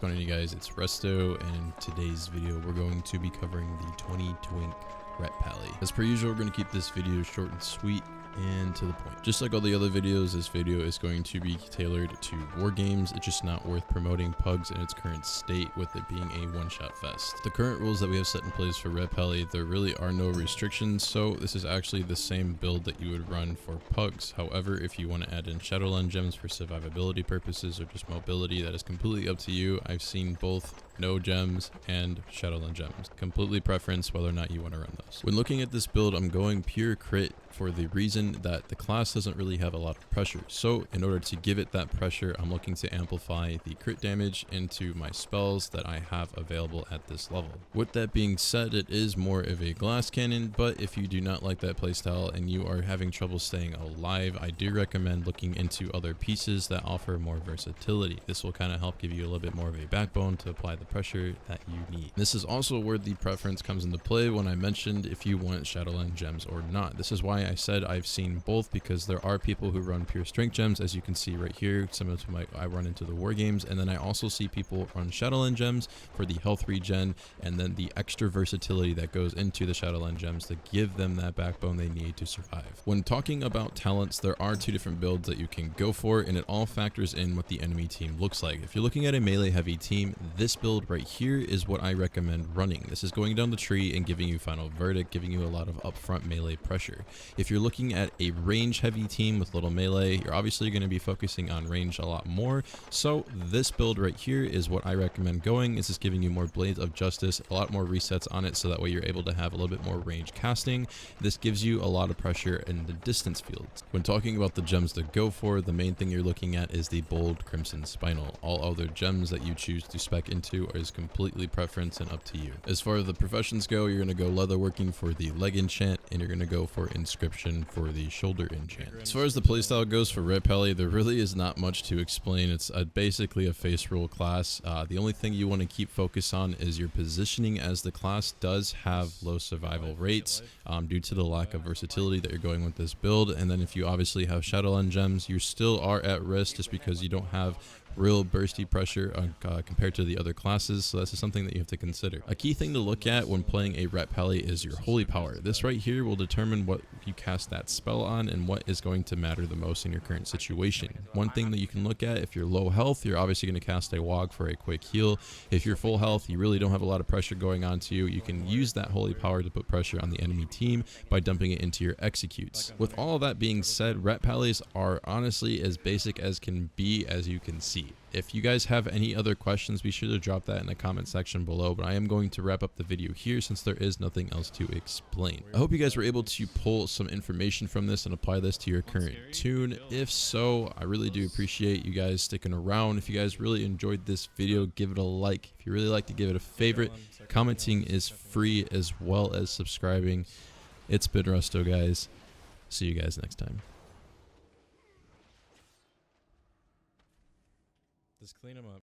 going on, you guys? It's Resto, and in today's video we're going to be covering the 20 Twink Ret Pally. As per usual, we're going to keep this video short and sweet and to the point. Just like all the other videos, this video is going to be tailored to war games. It's just not worth promoting pugs in its current state, with it being a one-shot fest. The current rules that we have set in place for Ret Pally, there really are no restrictions, so this is actually the same build that you would run for pugs. However, if you want to add in Shadowland gems for survivability purposes or just mobility, that is completely up to you. I've seen both no gems and Shadowland gems. Completely preference whether or not you want to run those. When looking at this build, I'm going pure crit for the reason that the class doesn't really have a lot of pressure. So in order to give it that pressure, I'm looking to amplify the crit damage into my spells that I have available at this level. With that being said, it is more of a glass cannon, but if you do not like that playstyle and you are having trouble staying alive, I do recommend looking into other pieces that offer more versatility. This will kind of help give you a little bit more of a backbone to apply the pressure that you need. This is also where the preference comes into play when I mentioned if you want Shadowland gems or not. This is why I said I've seen both, because there are people who run pure strength gems, as you can see right here, similar to I run into the war games, and then I also see people run Shadowland gems for the health regen and then the extra versatility that goes into the Shadowland gems to give them that backbone they need to survive. When talking about talents, there are two different builds that you can go for, and it all factors in what the enemy team looks like. If you're looking at a melee heavy team, this build right here is what I recommend running. This is going down the tree and giving you final verdict, giving you a lot of upfront melee pressure. If you're looking at a range heavy team with little melee, you're obviously going to be focusing on range a lot more. So this build right here is what I recommend going. This is giving you more Blades of Justice, a lot more resets on it, so that way you're able to have a little bit more range casting. This gives you a lot of pressure in the distance fields. When talking about the gems to go for, the main thing you're looking at is the bold Crimson Spinel. All other gems that you choose to spec into is completely preference and up to you. As far as the professions go, you're going to go leatherworking for the leg enchant, and you're going to go for inscription for the shoulder enchant. As far as the playstyle goes for Ret Pally, there really is not much to explain. It's basically a face rule class. The only thing you want to keep focus on is your positioning, as the class does have low survival rates due to the lack of versatility that you're going with this build. And then if you obviously have Shadowland gems, you still are at risk just because you don't have real bursty pressure compared to the other classes, so that's something that you have to consider. A key thing to look at when playing a Ret Pally is your holy power. This right here will determine what you cast that spell on and what is going to matter the most in your current situation. One thing that you can look at, if you're low health, you're obviously going to cast a Wog for a quick heal. If you're full health, you really don't have a lot of pressure going on to you, you can use that holy power to put pressure on the enemy team by dumping it into your executes. With all that being said, Ret Pallys are honestly as basic as can be, as you can see. If you guys have any other questions, be sure to drop that in the comment section below, but I am going to wrap up the video here since there is nothing else to explain. I hope you guys were able to pull some information from this and apply this to your current tune. If so, I really do appreciate you guys sticking around. If you guys really enjoyed this video, give it a like. If you really like to, give it a favorite. Commenting is free, as well as subscribing. It's been Resto, guys. See you guys next time. Just clean them up.